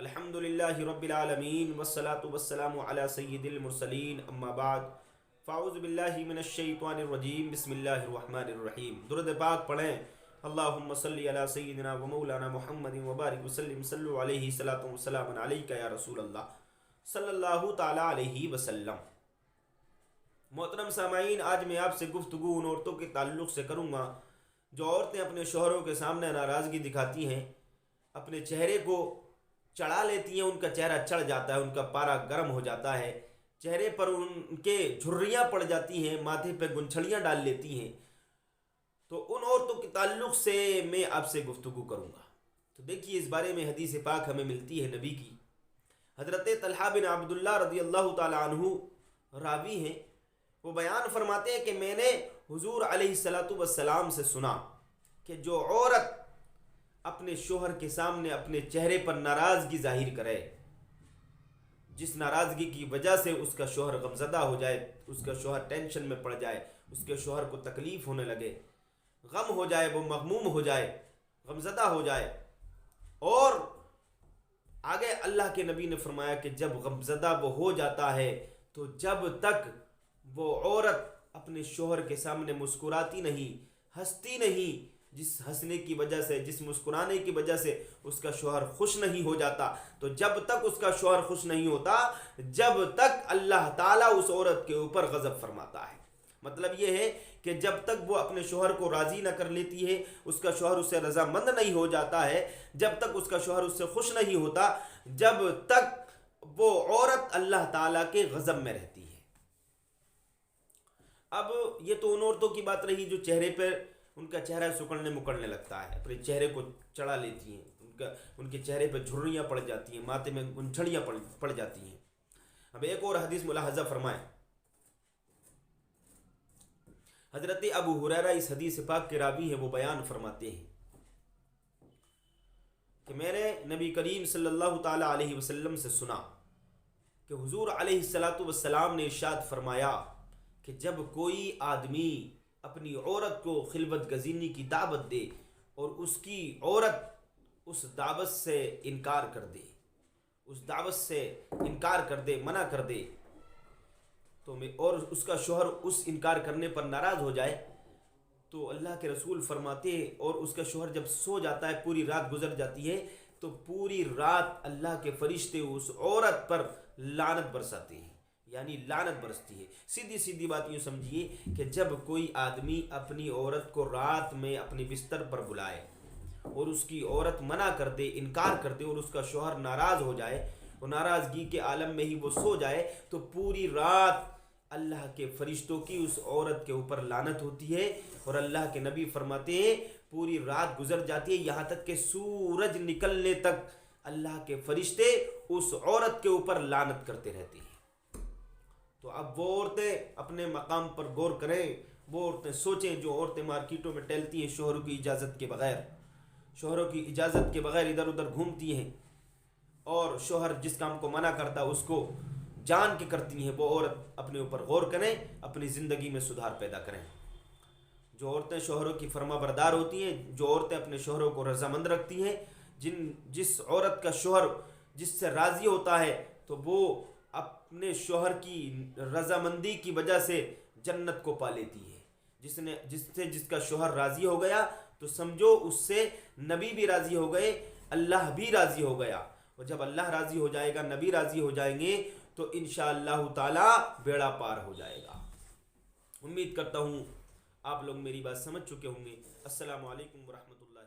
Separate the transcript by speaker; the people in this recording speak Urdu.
Speaker 1: الحمدللہ رب العالمین والصلاة والسلام علی سید المرسلین اما بعد فاعوذ باللہ من الشیطان الرجیم بسم اللہ الرحمن الرحیم. درود پاک پڑھیں. اللہم صلی علی سیدنا و مولانا محمد وبارک وسلم. صلو علیہ صلاۃ و سلام علیکہ یا رسول اللہ صلی اللہ تعالی علیہ وسلم. محترم سامعین، آج میں آپ سے گفتگو ان عورتوں کے تعلق سے کروں گا جو عورتیں اپنے شوہروں کے سامنے ناراضگی دکھاتی ہیں، اپنے چہرے کو چڑھا لیتی ہیں. ان کا چہرہ چڑھ جاتا ہے، ان کا پارا گرم ہو جاتا ہے، چہرے پر ان کے جھریاں پڑ جاتی ہیں، ماتھے پہ گنچھڑیاں ڈال لیتی ہیں. تو ان عورتوں کے تعلق سے میں آپ سے گفتگو کروں گا. تو دیکھیے، اس بارے میں حدیث پاک ہمیں ملتی ہے نبی کی. حضرت طلحہ بن عبداللہ رضی اللہ تعالی عنہ راوی ہیں. وہ بیان فرماتے ہیں کہ میں نے حضور علیہ الصلاۃ والسلام سے سنا کہ جو عورت اپنے شوہر کے سامنے اپنے چہرے پر ناراضگی ظاہر کرے، جس ناراضگی کی وجہ سے اس کا شوہر غمزدہ ہو جائے، اس کا شوہر ٹینشن میں پڑ جائے، اس کے شوہر کو تکلیف ہونے لگے، غم ہو جائے، وہ مغموم ہو جائے، غمزدہ ہو جائے. اور آگے اللہ کے نبی نے فرمایا کہ جب غمزدہ وہ ہو جاتا ہے تو جب تک وہ عورت اپنے شوہر کے سامنے مسکراتی نہیں، ہنستی نہیں، جس ہنسنے کی وجہ سے، جس مسکرانے کی وجہ سے اس کا شوہر خوش نہیں ہو جاتا، تو جب تک اس کا شوہر خوش نہیں ہوتا، جب تک اللہ تعالیٰ اس عورت کے اوپر غضب فرماتا ہے. مطلب یہ ہے کہ جب تک وہ اپنے شوہر کو راضی نہ کر لیتی ہے، اس کا شوہر اس سے رضامند نہیں ہو جاتا ہے، جب تک اس کا شوہر اس سے خوش نہیں ہوتا، جب تک وہ عورت اللہ تعالیٰ کے غضب میں رہتی ہے. اب یہ تو ان عورتوں کی بات رہی جو چہرے پر ان کا چہرہ سکڑنے مکڑنے لگتا ہے، اپنے چہرے کو چڑھا لیتی ہیں، ان کے چہرے پہ جھریاں پڑ جاتی ہیں، ماتھے میں گنچھڑیاں پڑ جاتی ہیں. اب ایک اور حدیث ملاحظہ فرمائیں. حضرت ابو ہریرہ اس حدیث پاک کے راوی ہیں. وہ بیان فرماتے ہیں کہ میں نے نبی کریم صلی اللہ تعالی علیہ وسلم سے سنا کہ حضور علیہ الصلاۃ والسلام نے ارشاد فرمایا کہ جب کوئی آدمی اپنی عورت کو خلوت گزینی کی دعوت دے اور اس کی عورت اس دعوت سے انکار کر دے، اس دعوت سے انکار کر دے، منع کر دے، تو اور اس کا شوہر اس انکار کرنے پر ناراض ہو جائے، تو اللہ کے رسول فرماتے ہیں اور اس کا شوہر جب سو جاتا ہے، پوری رات گزر جاتی ہے، تو پوری رات اللہ کے فرشتے اس عورت پر لعنت برساتے ہیں، یعنی لعنت برستی ہے. سیدھی سیدھی بات یوں سمجھیے کہ جب کوئی آدمی اپنی عورت کو رات میں اپنے بستر پر بلائے اور اس کی عورت منع کر دے، انکار کر دے، اور اس کا شوہر ناراض ہو جائے، وہ ناراضگی کے عالم میں ہی وہ سو جائے، تو پوری رات اللہ کے فرشتوں کی اس عورت کے اوپر لعنت ہوتی ہے. اور اللہ کے نبی فرماتے ہیں پوری رات گزر جاتی ہے، یہاں تک کہ سورج نکلنے تک اللہ کے فرشتے اس عورت کے اوپر لعنت کرتے رہتے ہیں. تو اب وہ عورتیں اپنے مقام پر غور کریں، وہ عورتیں سوچیں جو عورتیں مارکیٹوں میں ٹہلتی ہیں شوہروں کی اجازت کے بغیر، شوہروں کی اجازت کے بغیر ادھر ادھر گھومتی ہیں، اور شوہر جس کام کو منع کرتا اس کو جان کے کرتی ہیں. وہ عورت اپنے اوپر غور کریں، اپنی زندگی میں سدھار پیدا کریں. جو عورتیں شوہروں کی فرما بردار ہوتی ہیں، جو عورتیں اپنے شوہروں کو رضامند رکھتی ہیں، جس عورت کا شوہر جس سے راضی ہوتا ہے، تو وہ اپنے شوہر کی رضامندی کی وجہ سے جنت کو پا لیتی ہے. جس کا شوہر راضی ہو گیا تو سمجھو اس سے نبی بھی راضی ہو گئے، اللہ بھی راضی ہو گیا. اور جب اللہ راضی ہو جائے گا، نبی راضی ہو جائیں گے، تو انشاءاللہ تعالی بیڑا پار ہو جائے گا. امید کرتا ہوں آپ لوگ میری بات سمجھ چکے ہوں گے. السلام علیکم ورحمۃ اللہ.